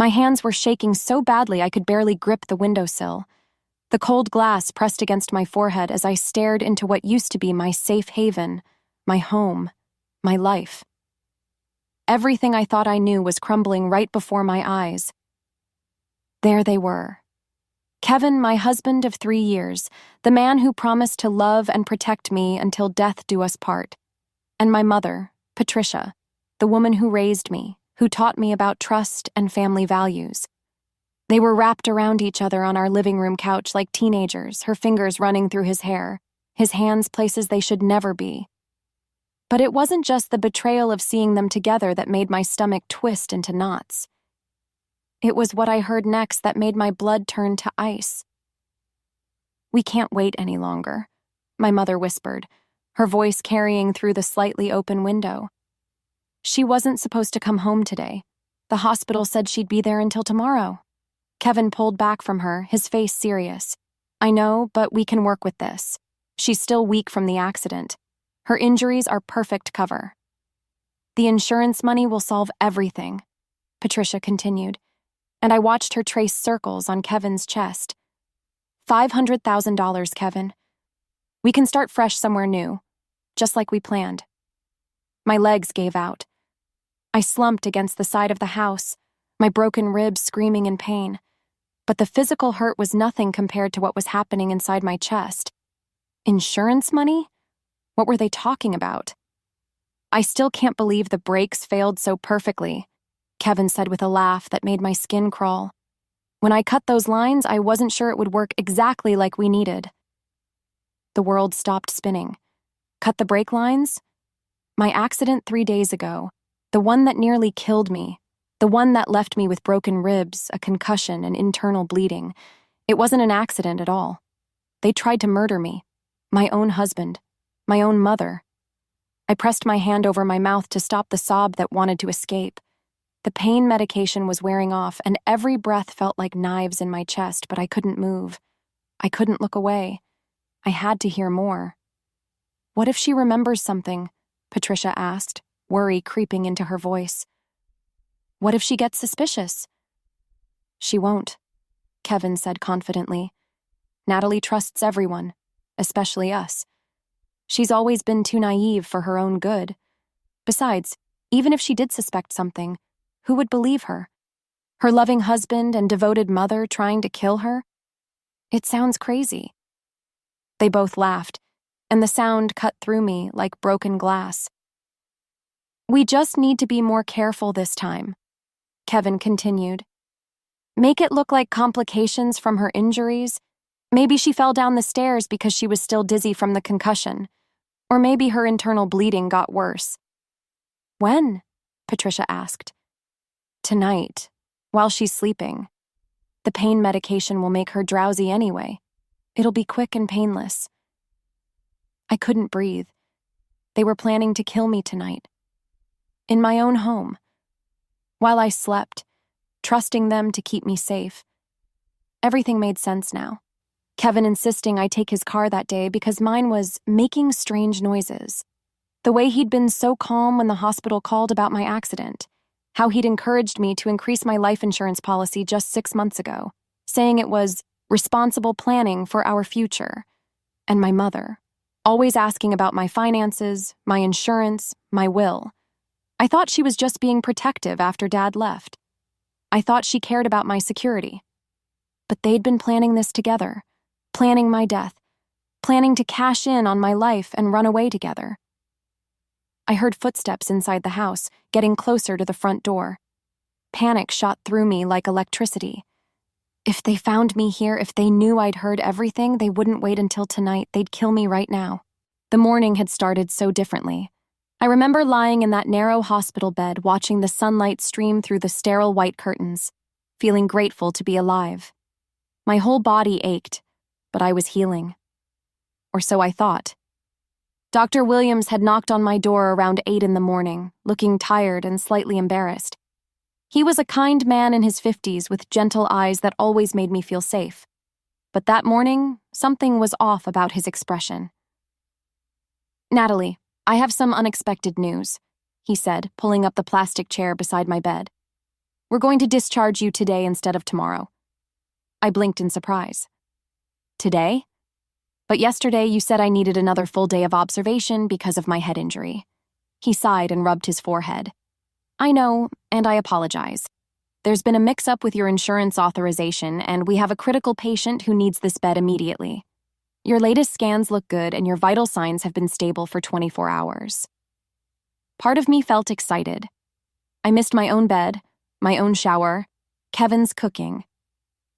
My hands were shaking so badly I could barely grip the windowsill. The cold glass pressed against my forehead as I stared into what used to be my safe haven, my home, my life. Everything I thought I knew was crumbling right before my eyes. There they were. Kevin, my husband of 3 years, the man who promised to love and protect me until death do us part. And my mother, Patricia, the woman who raised me, who taught me about trust and family values. They were wrapped around each other on our living room couch like teenagers, her fingers running through his hair, his hands places they should never be. But it wasn't just the betrayal of seeing them together that made my stomach twist into knots. It was what I heard next that made my blood turn to ice. "We can't wait any longer," my mother whispered, her voice carrying through the slightly open window. "She wasn't supposed to come home today. The hospital said she'd be there until tomorrow." Kevin pulled back from her, his face serious. "I know, but we can work with this. She's still weak from the accident. Her injuries are perfect cover." "The insurance money will solve everything," Patricia continued, and I watched her trace circles on Kevin's chest. $500,000, Kevin. We can start fresh somewhere new, just like we planned." My legs gave out. I slumped against the side of the house, my broken ribs screaming in pain. But the physical hurt was nothing compared to what was happening inside my chest. Insurance money? What were they talking about? "I still can't believe the brakes failed so perfectly," Kevin said with a laugh that made my skin crawl. "When I cut those lines, I wasn't sure it would work exactly like we needed." The world stopped spinning. Cut the brake lines? My accident 3 days ago, the one that nearly killed me, the one that left me with broken ribs, a concussion, and internal bleeding. It wasn't an accident at all. They tried to murder me, my own husband, my own mother. I pressed my hand over my mouth to stop the sob that wanted to escape. The pain medication was wearing off, and every breath felt like knives in my chest, but I couldn't move. I couldn't look away. I had to hear more. "What if she remembers something?" Patricia asked, worry creeping into her voice. "What if she gets suspicious?" "She won't," Kevin said confidently. "Natalie trusts everyone, especially us. She's always been too naive for her own good. Besides, even if she did suspect something, who would believe her? Her loving husband and devoted mother trying to kill her? It sounds crazy." They both laughed, and the sound cut through me like broken glass. "We just need to be more careful this time," Kevin continued. "Make it look like complications from her injuries. Maybe she fell down the stairs because she was still dizzy from the concussion. Or maybe her internal bleeding got worse." "When?" Patricia asked. "Tonight, while she's sleeping. The pain medication will make her drowsy anyway. It'll be quick and painless." I couldn't breathe. They were planning to kill me tonight. In my own home. While I slept, trusting them to keep me safe. Everything made sense now. Kevin insisting I take his car that day because mine was making strange noises. The way he'd been so calm when the hospital called about my accident. How he'd encouraged me to increase my life insurance policy just 6 months ago, saying it was responsible planning for our future. And my mother, always asking about my finances, my insurance, my will. I thought she was just being protective after Dad left. I thought she cared about my security. But they'd been planning this together, planning my death, planning to cash in on my life and run away together. I heard footsteps inside the house, getting closer to the front door. Panic shot through me like electricity. If they found me here, if they knew I'd heard everything, they wouldn't wait until tonight. They'd kill me right now. The morning had started so differently. I remember lying in that narrow hospital bed, watching the sunlight stream through the sterile white curtains, feeling grateful to be alive. My whole body ached, but I was healing. Or so I thought. Dr. Williams had knocked on my door around 8 in the morning, looking tired and slightly embarrassed. He was a kind man in his 50s with gentle eyes that always made me feel safe. But that morning, something was off about his expression. "Natalie, I have some unexpected news," he said, pulling up the plastic chair beside my bed. We're going to discharge you today instead of tomorrow." I blinked in surprise. "Today? But yesterday you said I needed another full day of observation because of my head injury." He sighed and rubbed his forehead. "I know, and I apologize. There's been a mix-up with your insurance authorization, and we have a critical patient who needs this bed immediately. Your latest scans look good, and your vital signs have been stable for 24 hours." Part of me felt excited. I missed my own bed, my own shower, Kevin's cooking.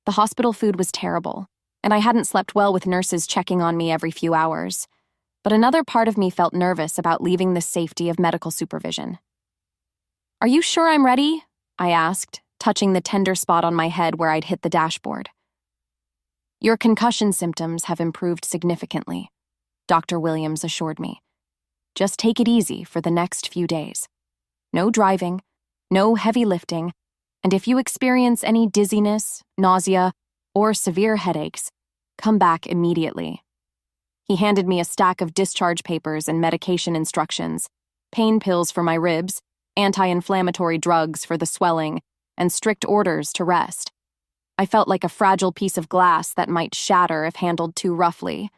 The hospital food was terrible, and I hadn't slept well with nurses checking on me every few hours. But another part of me felt nervous about leaving the safety of medical supervision. "Are you sure I'm ready?" I asked, touching the tender spot on my head where I'd hit the dashboard. "Your concussion symptoms have improved significantly," Dr. Williams assured me. "Just take it easy for the next few days. No driving, no heavy lifting, and if you experience any dizziness, nausea, or severe headaches, come back immediately." He handed me a stack of discharge papers and medication instructions, pain pills for my ribs, anti-inflammatory drugs for the swelling, and strict orders to rest. I felt like a fragile piece of glass that might shatter if handled too roughly.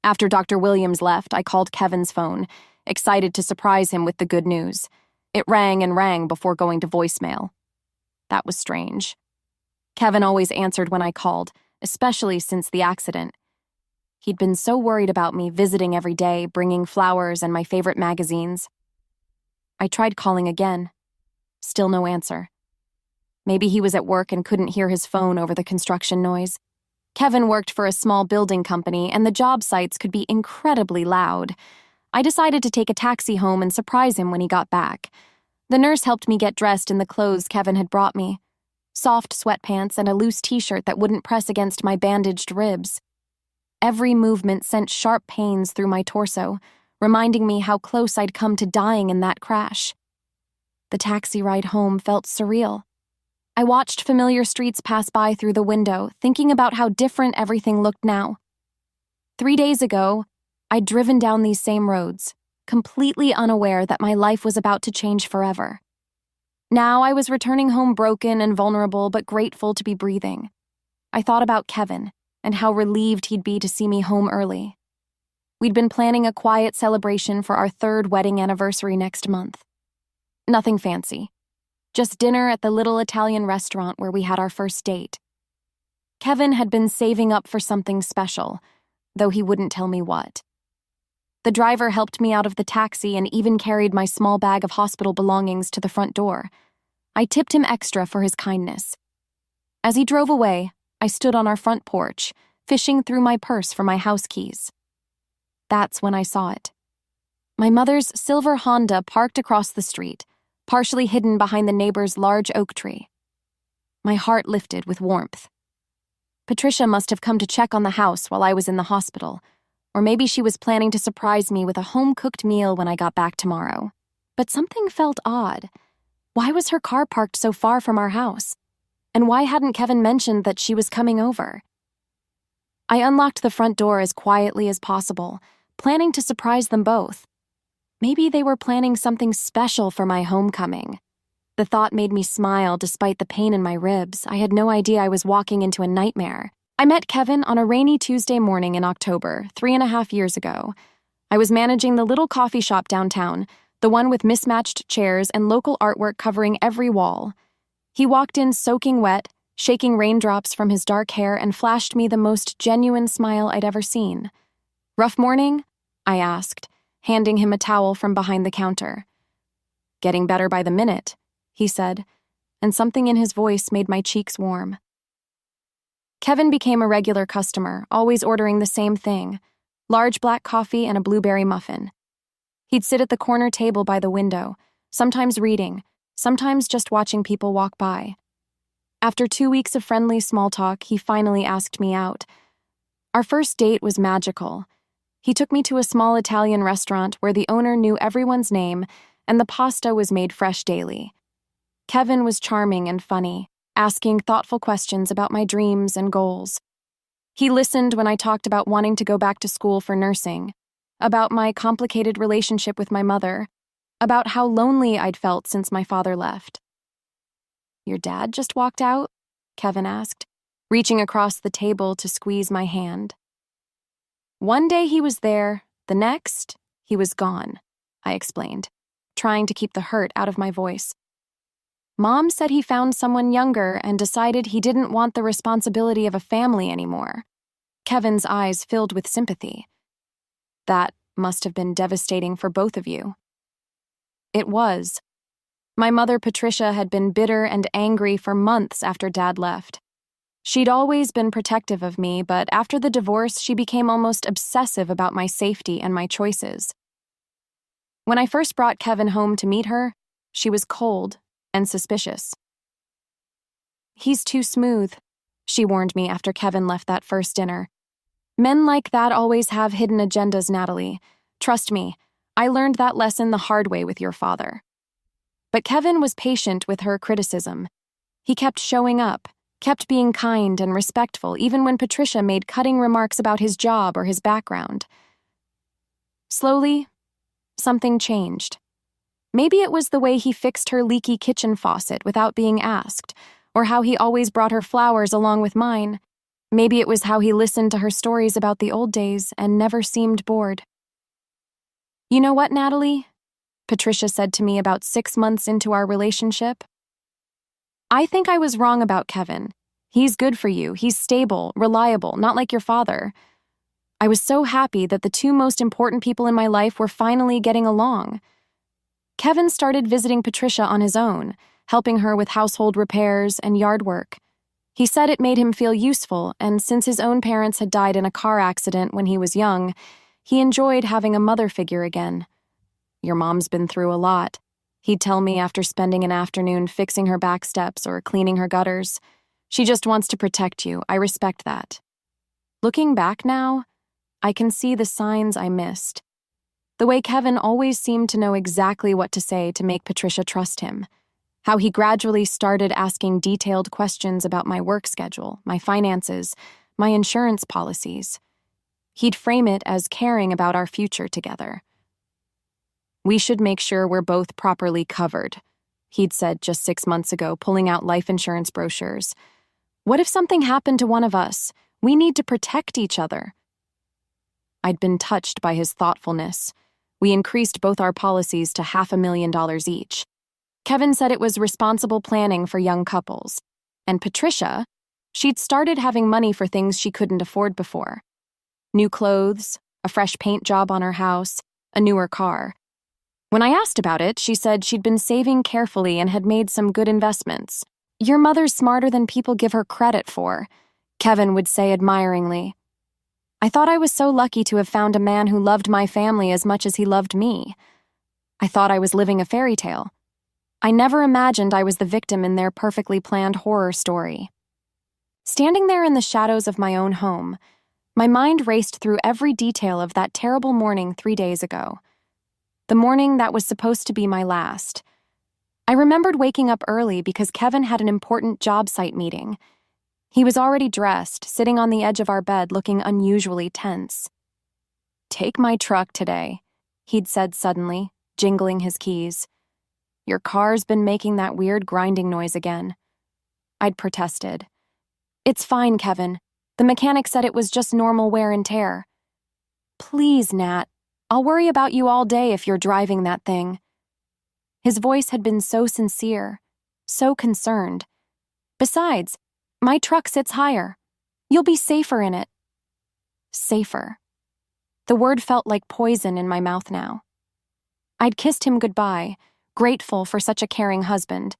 After Dr. Williams left, I called Kevin's phone, excited to surprise him with the good news. It rang and rang before going to voicemail. That was strange. Kevin always answered when I called, especially since the accident. He'd been so worried about me visiting every day, bringing flowers and my favorite magazines. I tried calling again. Still no answer. Maybe he was at work and couldn't hear his phone over the construction noise. Kevin worked for a small building company, and the job sites could be incredibly loud. I decided to take a taxi home and surprise him when he got back. The nurse helped me get dressed in the clothes Kevin had brought me. Soft sweatpants and a loose t-shirt that wouldn't press against my bandaged ribs. Every movement sent sharp pains through my torso, reminding me how close I'd come to dying in that crash. The taxi ride home felt surreal. I watched familiar streets pass by through the window, thinking about how different everything looked now. 3 days ago, I'd driven down these same roads, completely unaware that my life was about to change forever. Now I was returning home broken and vulnerable, but grateful to be breathing. I thought about Kevin and how relieved he'd be to see me home early. We'd been planning a quiet celebration for our 3rd wedding anniversary next month. Nothing fancy. Just dinner at the little Italian restaurant where we had our first date. Kevin had been saving up for something special, though he wouldn't tell me what. The driver helped me out of the taxi and even carried my small bag of hospital belongings to the front door. I tipped him extra for his kindness. As he drove away, I stood on our front porch, fishing through my purse for my house keys. That's when I saw it. My mother's silver Honda parked across the street, partially hidden behind the neighbor's large oak tree. My heart lifted with warmth. Patricia must have come to check on the house while I was in the hospital, or maybe she was planning to surprise me with a home-cooked meal when I got back tomorrow. But something felt odd. Why was her car parked so far from our house? And why hadn't Kevin mentioned that she was coming over? I unlocked the front door as quietly as possible, planning to surprise them both. Maybe they were planning something special for my homecoming. The thought made me smile despite the pain in my ribs. I had no idea I was walking into a nightmare. I met Kevin on a rainy Tuesday morning in October, 3.5 years ago. I was managing the little coffee shop downtown, the one with mismatched chairs and local artwork covering every wall. He walked in soaking wet, shaking raindrops from his dark hair, and flashed me the most genuine smile I'd ever seen. "Rough morning?" I asked, handing him a towel from behind the counter. "Getting better by the minute," he said, and something in his voice made my cheeks warm. Kevin became a regular customer, always ordering the same thing: large black coffee and a blueberry muffin. He'd sit at the corner table by the window, sometimes reading, sometimes just watching people walk by. After 2 weeks of friendly small talk, he finally asked me out. Our first date was magical. He took me to a small Italian restaurant where the owner knew everyone's name and the pasta was made fresh daily. Kevin was charming and funny, asking thoughtful questions about my dreams and goals. He listened when I talked about wanting to go back to school for nursing, about my complicated relationship with my mother, about how lonely I'd felt since my father left. Your dad just walked out? Kevin asked, reaching across the table to squeeze my hand. One day he was there, the next, he was gone, I explained, trying to keep the hurt out of my voice. Mom said he found someone younger and decided he didn't want the responsibility of a family anymore. Kevin's eyes filled with sympathy. That must have been devastating for both of you. It was. My mother, Patricia, had been bitter and angry for months after Dad left. She'd always been protective of me, but after the divorce, she became almost obsessive about my safety and my choices. When I first brought Kevin home to meet her, she was cold and suspicious. "He's too smooth," she warned me after Kevin left that first dinner. "Men like that always have hidden agendas, Natalie. Trust me, I learned that lesson the hard way with your father." But Kevin was patient with her criticism. He kept showing up, kept being kind and respectful, even when Patricia made cutting remarks about his job or his background. Slowly, something changed. Maybe it was the way he fixed her leaky kitchen faucet without being asked, or how he always brought her flowers along with mine. Maybe it was how he listened to her stories about the old days and never seemed bored. "You know what, Natalie?" Patricia said to me about 6 months into our relationship. "I think I was wrong about Kevin. He's good for you. He's stable, reliable, not like your father. I was so happy that the two most important people in my life were finally getting along." Kevin started visiting Patricia on his own, helping her with household repairs and yard work. He said it made him feel useful, and since his own parents had died in a car accident when he was young, he enjoyed having a mother figure again. "Your mom's been through a lot," he'd tell me after spending an afternoon fixing her back steps or cleaning her gutters. "She just wants to protect you. I respect that." Looking back now, I can see the signs I missed. The way Kevin always seemed to know exactly what to say to make Patricia trust him. How he gradually started asking detailed questions about my work schedule, my finances, my insurance policies. He'd frame it as caring about our future together. "We should make sure we're both properly covered," he'd said just 6 months ago, pulling out life insurance brochures. "What if something happened to one of us? We need to protect each other." I'd been touched by his thoughtfulness. We increased both our policies to $500,000 each. Kevin said it was responsible planning for young couples. And Patricia, she'd started having money for things she couldn't afford before. New clothes, a fresh paint job on her house, a newer car. When I asked about it, she said she'd been saving carefully and had made some good investments. "Your mother's smarter than people give her credit for," Kevin would say admiringly. I thought I was so lucky to have found a man who loved my family as much as he loved me. I thought I was living a fairy tale. I never imagined I was the victim in their perfectly planned horror story. Standing there in the shadows of my own home, my mind raced through every detail of that terrible morning 3 days ago. The morning that was supposed to be my last. I remembered waking up early because Kevin had an important job site meeting. He was already dressed, sitting on the edge of our bed looking unusually tense. "Take my truck today," he'd said suddenly, jingling his keys. "Your car's been making that weird grinding noise again." I'd protested. "It's fine, Kevin. The mechanic said it was just normal wear and tear." "Please, Nat. I'll worry about you all day if you're driving that thing." His voice had been so sincere, so concerned. "Besides, my truck sits higher. You'll be safer in it." Safer. The word felt like poison in my mouth now. I'd kissed him goodbye, grateful for such a caring husband.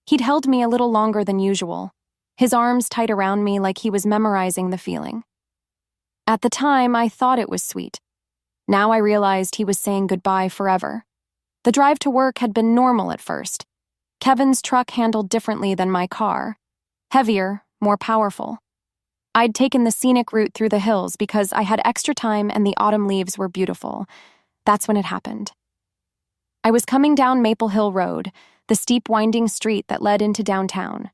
He'd held me a little longer than usual, his arms tight around me like he was memorizing the feeling. At the time, I thought it was sweet. Now I realized he was saying goodbye forever. The drive to work had been normal at first. Kevin's truck handled differently than my car. Heavier, more powerful. I'd taken the scenic route through the hills because I had extra time and the autumn leaves were beautiful. That's when it happened. I was coming down Maple Hill Road, the steep winding street that led into downtown.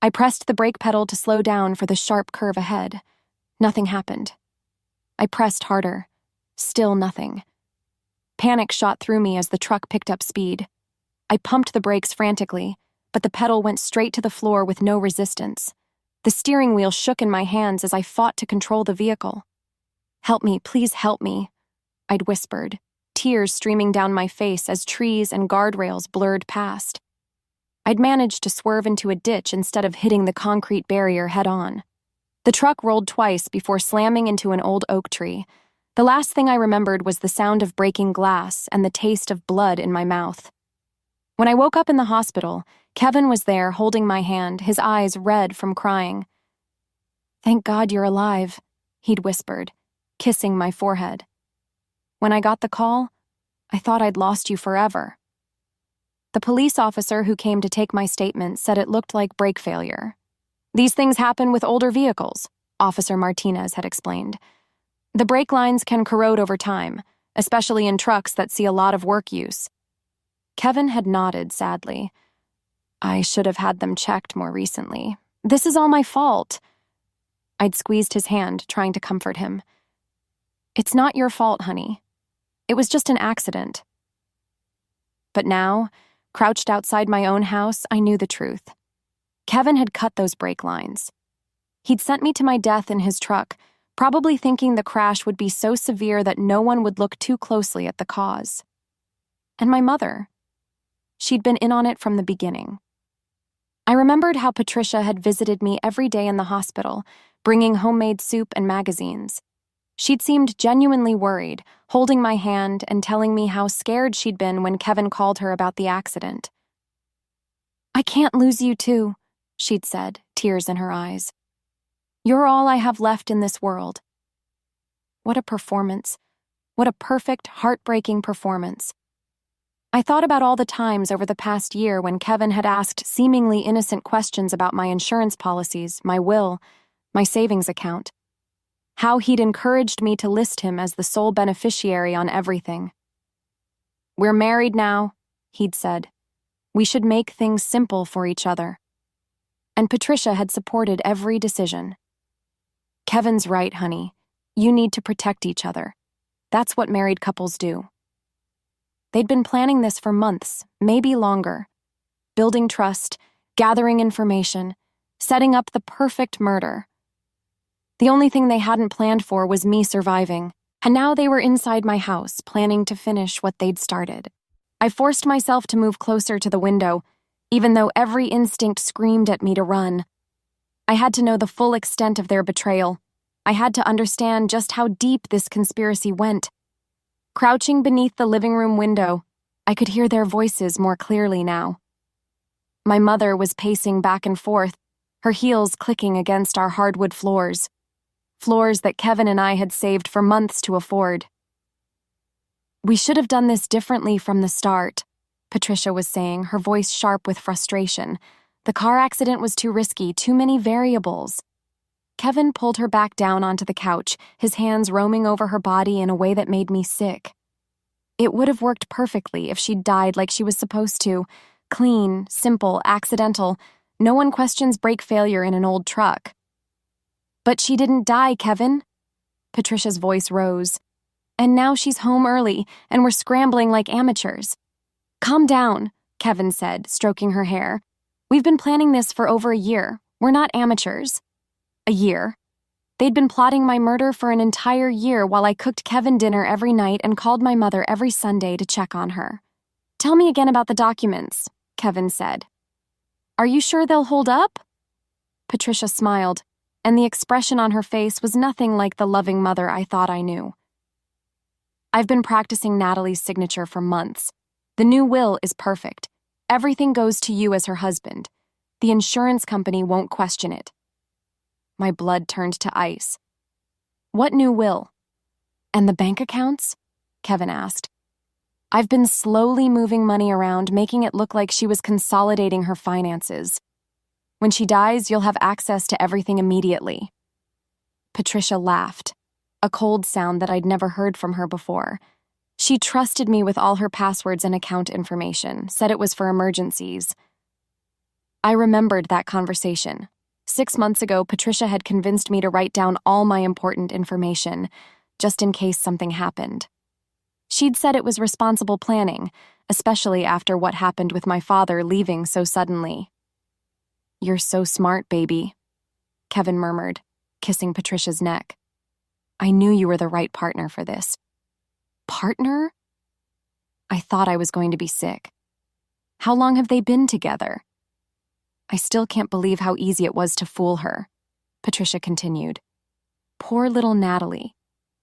I pressed the brake pedal to slow down for the sharp curve ahead. Nothing happened. I pressed harder. Still nothing. Panic shot through me as the truck picked up speed. I pumped the brakes frantically, but the pedal went straight to the floor with no resistance. The steering wheel shook in my hands as I fought to control the vehicle. "Help me, please help me," I'd whispered, tears streaming down my face as trees and guardrails blurred past. I'd managed to swerve into a ditch instead of hitting the concrete barrier head-on. The truck rolled twice before slamming into an old oak tree. The last thing I remembered was the sound of breaking glass and the taste of blood in my mouth. When I woke up in the hospital, Kevin was there holding my hand, his eyes red from crying. "Thank God you're alive," he'd whispered, kissing my forehead. "When I got the call, I thought I'd lost you forever." The police officer who came to take my statement said it looked like brake failure. "These things happen with older vehicles," Officer Martinez had explained. "The brake lines can corrode over time, especially in trucks that see a lot of work use." Kevin had nodded sadly. "I should have had them checked more recently. This is all my fault." I'd squeezed his hand, trying to comfort him. "It's not your fault, honey. It was just an accident." But now, crouched outside my own house, I knew the truth. Kevin had cut those brake lines. He'd sent me to my death in his truck, probably thinking the crash would be so severe that no one would look too closely at the cause. And my mother. She'd been in on it from the beginning. I remembered how Patricia had visited me every day in the hospital, bringing homemade soup and magazines. She'd seemed genuinely worried, holding my hand and telling me how scared she'd been when Kevin called her about the accident. "I can't lose you too," she'd said, tears in her eyes. "You're all I have left in this world." What a performance. What a perfect, heartbreaking performance. I thought about all the times over the past year when Kevin had asked seemingly innocent questions about my insurance policies, my will, my savings account. How he'd encouraged me to list him as the sole beneficiary on everything. "We're married now," he'd said. "We should make things simple for each other." And Patricia had supported every decision. "Kevin's right, honey. You need to protect each other. That's what married couples do." They'd been planning this for months, maybe longer. Building trust, gathering information, setting up the perfect murder. The only thing they hadn't planned for was me surviving, and now they were inside my house, planning to finish what they'd started. I forced myself to move closer to the window, even though every instinct screamed at me to run. I had to know the full extent of their betrayal. I had to understand just how deep this conspiracy went. Crouching beneath the living room window, I could hear their voices more clearly now. My mother was pacing back and forth, her heels clicking against our hardwood floors that Kevin and I had saved for months to afford. "We should have done this differently from the start," Patricia was saying, her voice sharp with frustration. "The car accident was too risky, too many variables." Kevin pulled her back down onto the couch, his hands roaming over her body in a way that made me sick. It would have worked perfectly if she'd died like she was supposed to. Clean, simple, accidental. No one questions brake failure in an old truck. "But she didn't die, Kevin." Patricia's voice rose. "And now she's home early, and we're scrambling like amateurs." "Calm down," Kevin said, stroking her hair. "We've been planning this for over a year. We're not amateurs." A year. They'd been plotting my murder for an entire year while I cooked Kevin dinner every night and called my mother every Sunday to check on her. "Tell me again about the documents," Kevin said. "Are you sure they'll hold up?" Patricia smiled, and the expression on her face was nothing like the loving mother I thought I knew. "I've been practicing Natalie's signature for months. The new will is perfect. Everything goes to you as her husband. The insurance company won't question it." My blood turned to ice. "What new will?" "And the bank accounts?" Kevin asked. "I've been slowly moving money around, making it look like she was consolidating her finances. When she dies, you'll have access to everything immediately." Patricia laughed, a cold sound that I'd never heard from her before. She trusted me with all her passwords and account information, said it was for emergencies. I remembered that conversation. 6 months ago, Patricia had convinced me to write down all my important information, just in case something happened. She'd said it was responsible planning, especially after what happened with my father leaving so suddenly. "You're so smart, baby," Kevin murmured, kissing Patricia's neck. "I knew you were the right partner for this." Partner? I thought I was going to be sick. How long have they been together? I still can't believe how easy it was to fool her, Patricia continued. Poor little Natalie,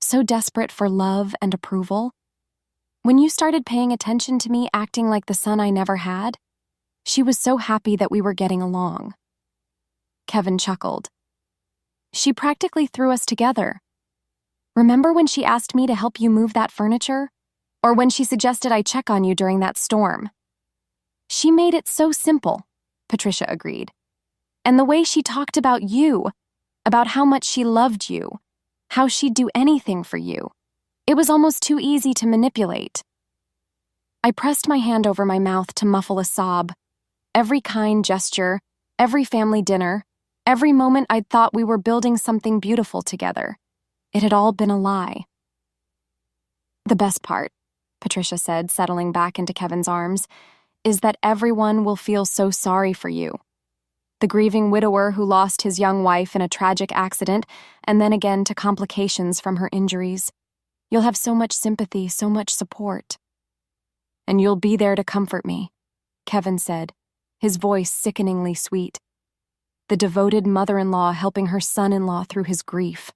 so desperate for love and approval. When you started paying attention to me acting like the son I never had, she was so happy that we were getting along. Kevin chuckled. She practically threw us together. Remember when she asked me to help you move that furniture? Or when she suggested I check on you during that storm? She made it so simple, Patricia agreed. And the way she talked about you, about how much she loved you, how she'd do anything for you, it was almost too easy to manipulate. I pressed my hand over my mouth to muffle a sob. Every kind gesture, every family dinner, every moment I'd thought we were building something beautiful together. It had all been a lie. The best part, Patricia said, settling back into Kevin's arms, is that everyone will feel so sorry for you. The grieving widower who lost his young wife in a tragic accident and then again to complications from her injuries. You'll have so much sympathy, so much support. And you'll be there to comfort me, Kevin said, his voice sickeningly sweet. The devoted mother-in-law helping her son-in-law through his grief.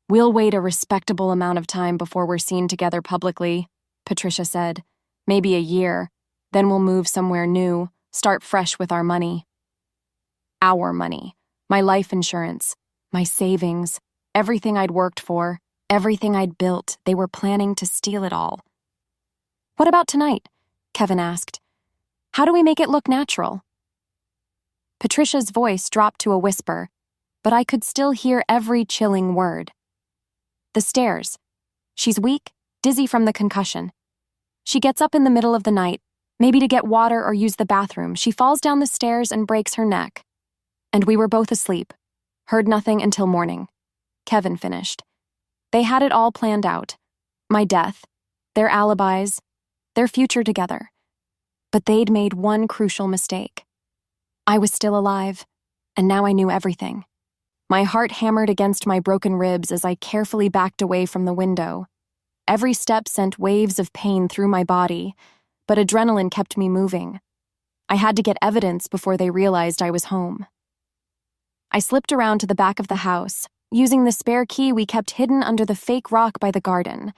We'll wait a respectable amount of time before we're seen together publicly, Patricia said. Maybe a year. Then we'll move somewhere new, start fresh with our money. Our money. My life insurance. My savings. Everything I'd worked for. Everything I'd built. They were planning to steal it all. What about tonight? Kevin asked. How do we make it look natural? Patricia's voice dropped to a whisper, but I could still hear every chilling word. The stairs. She's weak, dizzy from the concussion. She gets up in the middle of the night, maybe to get water or use the bathroom. She falls down the stairs and breaks her neck. And we were both asleep. Heard nothing until morning. Kevin finished. They had it all planned out. My death, their alibis, their future together. But they'd made one crucial mistake. I was still alive, and now I knew everything. My heart hammered against my broken ribs as I carefully backed away from the window. Every step sent waves of pain through my body, but adrenaline kept me moving. I had to get evidence before they realized I was home. I slipped around to the back of the house, using the spare key we kept hidden under the fake rock by the garden.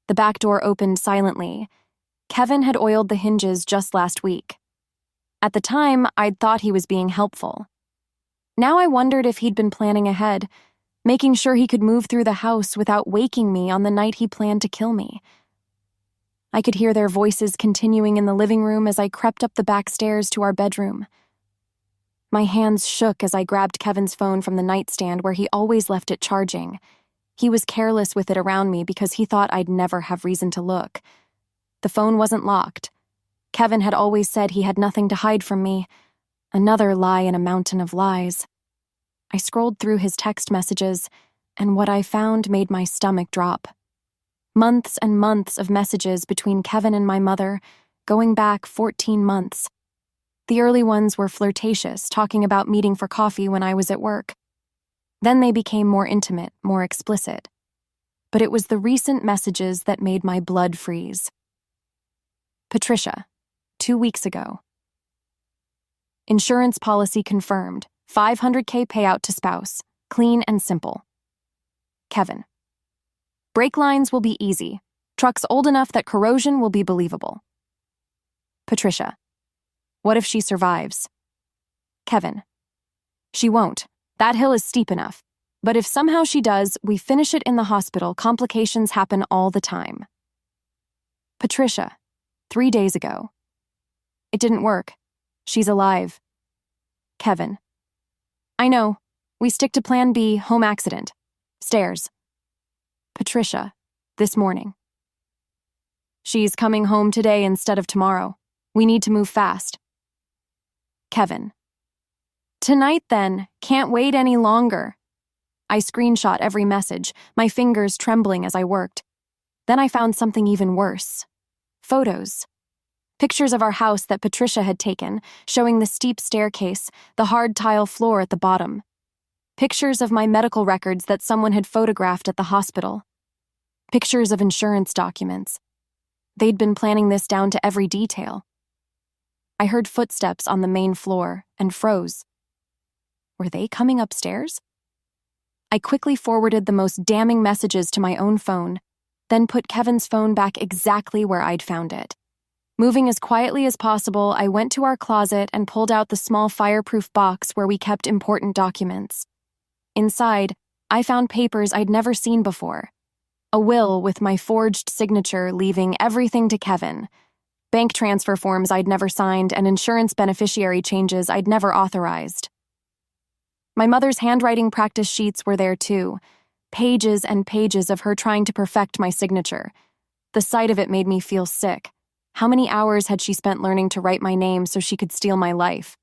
The back door opened silently. Kevin had oiled the hinges just last week. At the time, I'd thought he was being helpful. Now I wondered if he'd been planning ahead, making sure he could move through the house without waking me on the night he planned to kill me. I could hear their voices continuing in the living room as I crept up the back stairs to our bedroom. My hands shook as I grabbed Kevin's phone from the nightstand where he always left it charging. He was careless with it around me because he thought I'd never have reason to look. The phone wasn't locked. Kevin had always said he had nothing to hide from me. Another lie in a mountain of lies. I scrolled through his text messages, and what I found made my stomach drop. Months and months of messages between Kevin and my mother, going back 14 months. The early ones were flirtatious, talking about meeting for coffee when I was at work. Then they became more intimate, more explicit. But it was the recent messages that made my blood freeze. Patricia, 2 weeks ago. Insurance policy confirmed. $500K payout to spouse. Clean and simple. Kevin. Brake lines will be easy. Trucks old enough that corrosion will be believable. Patricia. What if she survives? Kevin. She won't. That hill is steep enough. But if somehow she does, we finish it in the hospital. Complications happen all the time. Patricia. 3 days ago. It didn't work. She's alive. Kevin. I know. We stick to plan B, home accident. Stairs. Patricia. This morning. She's coming home today instead of tomorrow. We need to move fast. Kevin. Tonight then. Can't wait any longer. I screenshot every message, my fingers trembling as I worked. Then I found something even worse. Photos. Pictures of our house that Patricia had taken, showing the steep staircase, the hard tile floor at the bottom. Pictures of my medical records that someone had photographed at the hospital. Pictures of insurance documents. They'd been planning this down to every detail. I heard footsteps on the main floor and froze. Were they coming upstairs? I quickly forwarded the most damning messages to my own phone, then put Kevin's phone back exactly where I'd found it. Moving as quietly as possible, I went to our closet and pulled out the small fireproof box where we kept important documents. Inside, I found papers I'd never seen before. A will with my forged signature leaving everything to Kevin. Bank transfer forms I'd never signed and insurance beneficiary changes I'd never authorized. My mother's handwriting practice sheets were there too. Pages and pages of her trying to perfect my signature. The sight of it made me feel sick. How many hours had she spent learning to write my name so she could steal my life?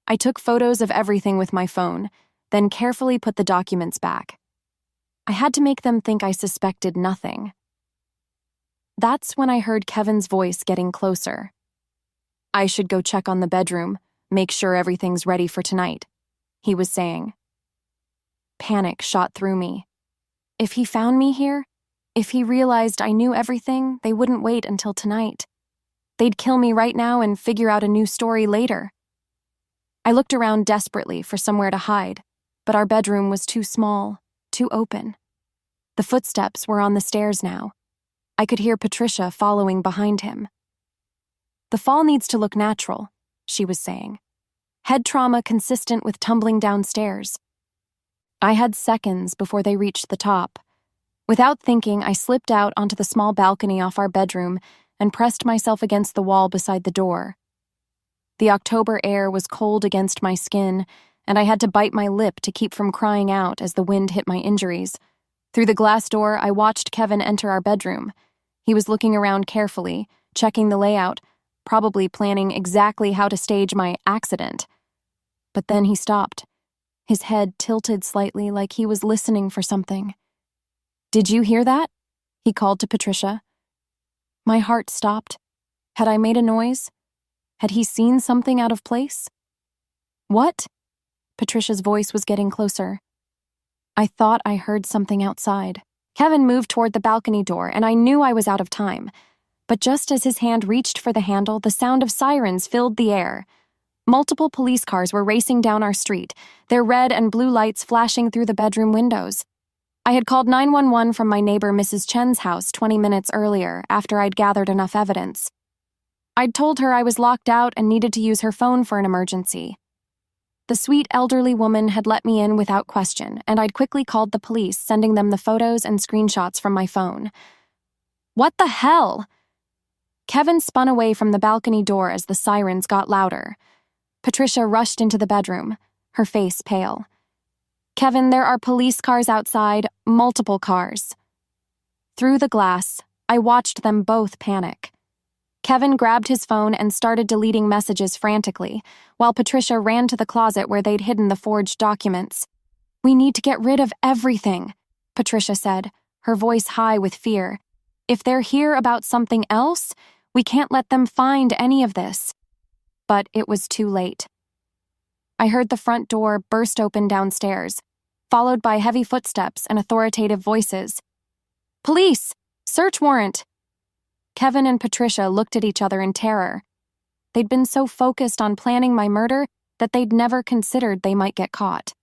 I took photos of everything with my phone, then carefully put the documents back. I had to make them think I suspected nothing. That's when I heard Kevin's voice getting closer. I should go check on the bedroom, make sure everything's ready for tonight, he was saying. Panic shot through me. If he found me here, if he realized I knew everything, they wouldn't wait until tonight. They'd kill me right now and figure out a new story later. I looked around desperately for somewhere to hide, but our bedroom was too small, too open. The footsteps were on the stairs now. I could hear Patricia following behind him. The fall needs to look natural, she was saying. Head trauma consistent with tumbling downstairs. I had seconds before they reached the top. Without thinking, I slipped out onto the small balcony off our bedroom and pressed myself against the wall beside the door. The October air was cold against my skin, and I had to bite my lip to keep from crying out as the wind hit my injuries. Through the glass door, I watched Kevin enter our bedroom. He was looking around carefully, checking the layout, probably planning exactly how to stage my accident. But then he stopped, his head tilted slightly like he was listening for something. "Did you hear that?" he called to Patricia. My heart stopped. Had I made a noise? Had he seen something out of place? "What?" Patricia's voice was getting closer. I thought I heard something outside. Kevin moved toward the balcony door, and I knew I was out of time. But just as his hand reached for the handle, the sound of sirens filled the air. Multiple police cars were racing down our street, their red and blue lights flashing through the bedroom windows. I had called 911 from my neighbor Mrs. Chen's house 20 minutes earlier after I'd gathered enough evidence. I'd told her I was locked out and needed to use her phone for an emergency. The sweet elderly woman had let me in without question, and I'd quickly called the police, sending them the photos and screenshots from my phone. What the hell? Kevin spun away from the balcony door as the sirens got louder. Patricia rushed into the bedroom, her face pale. "Kevin, there are police cars outside, multiple cars." Through the glass, I watched them both panic. Kevin grabbed his phone and started deleting messages frantically, while Patricia ran to the closet where they'd hidden the forged documents. "We need to get rid of everything," Patricia said, her voice high with fear. "If they're here about something else, we can't let them find any of this." But it was too late. I heard the front door burst open downstairs, followed by heavy footsteps and authoritative voices. "Police! Search warrant!" Kevin and Patricia looked at each other in terror. They'd been so focused on planning my murder that they'd never considered they might get caught.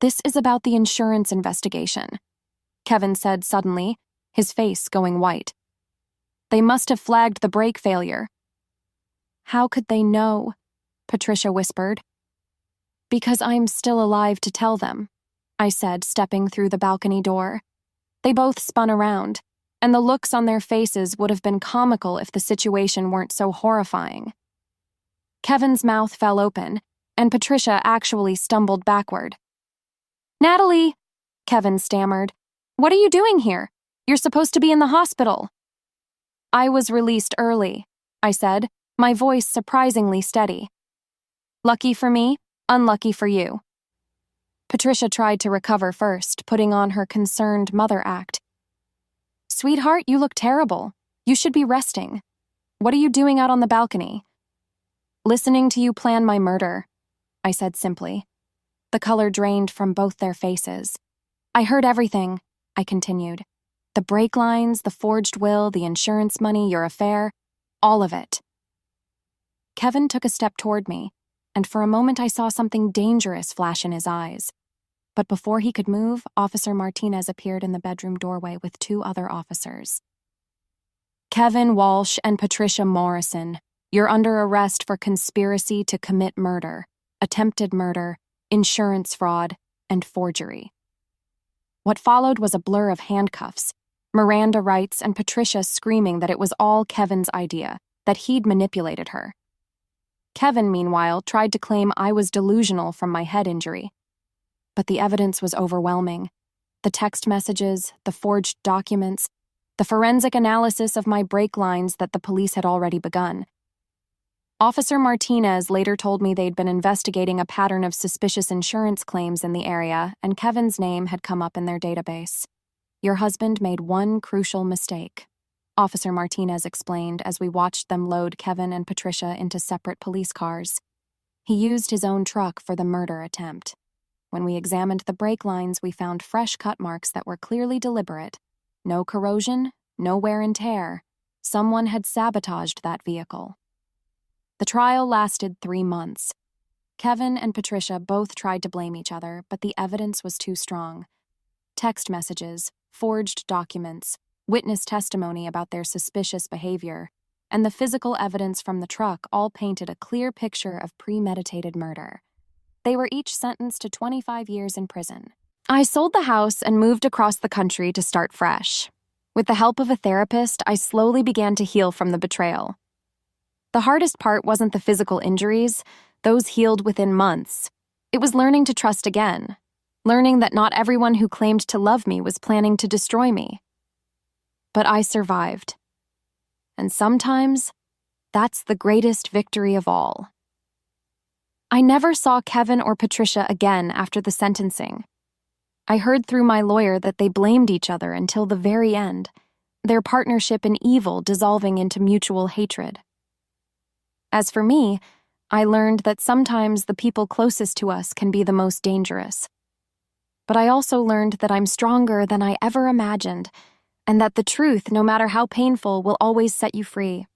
"This is about the insurance investigation," Kevin said suddenly, his face going white. "They must have flagged the brake failure." "How could they know?" Patricia whispered. "Because I'm still alive to tell them," I said, stepping through the balcony door. They both spun around, and the looks on their faces would have been comical if the situation weren't so horrifying. Kevin's mouth fell open, and Patricia actually stumbled backward. "Natalie," Kevin stammered, "what are you doing here? You're supposed to be in the hospital." "I was released early," I said, my voice surprisingly steady. "Lucky for me, unlucky for you." Patricia tried to recover first, putting on her concerned mother act. "Sweetheart, you look terrible. You should be resting." What are you doing out on the balcony? Listening to you plan my murder, I said simply. The color drained from both their faces. I heard everything, I continued. The brake lines, the forged will, the insurance money, your affair, all of it. Kevin took a step toward me, and for a moment I saw something dangerous flash in his eyes. But before he could move, Officer Martinez appeared in the bedroom doorway with 2 other officers. Kevin Walsh and Patricia Morrison, you're under arrest for conspiracy to commit murder, attempted murder, insurance fraud, and forgery. What followed was a blur of handcuffs, Miranda rights, and Patricia screaming that it was all Kevin's idea, that he'd manipulated her. Kevin, meanwhile, tried to claim I was delusional from my head injury. But the evidence was overwhelming. The text messages, the forged documents, the forensic analysis of my brake lines that the police had already begun. Officer Martinez later told me they'd been investigating a pattern of suspicious insurance claims in the area, and Kevin's name had come up in their database. Your husband made one crucial mistake, Officer Martinez explained as we watched them load Kevin and Patricia into separate police cars. He used his own truck for the murder attempt. When we examined the brake lines, we found fresh cut marks that were clearly deliberate. No corrosion, no wear and tear. Someone had sabotaged that vehicle. The trial lasted 3 months. Kevin and Patricia both tried to blame each other, but the evidence was too strong. Text messages, forged documents, witness testimony about their suspicious behavior, and the physical evidence from the truck all painted a clear picture of premeditated murder. They were each sentenced to 25 years in prison. I sold the house and moved across the country to start fresh. With the help of a therapist, I slowly began to heal from the betrayal. The hardest part wasn't the physical injuries. Those healed within months. It was learning to trust again, learning that not everyone who claimed to love me was planning to destroy me. But I survived. And sometimes, that's the greatest victory of all. I never saw Kevin or Patricia again after the sentencing. I heard through my lawyer that they blamed each other until the very end, their partnership in evil dissolving into mutual hatred. As for me, I learned that sometimes the people closest to us can be the most dangerous. But I also learned that I'm stronger than I ever imagined, and that the truth, no matter how painful, will always set you free.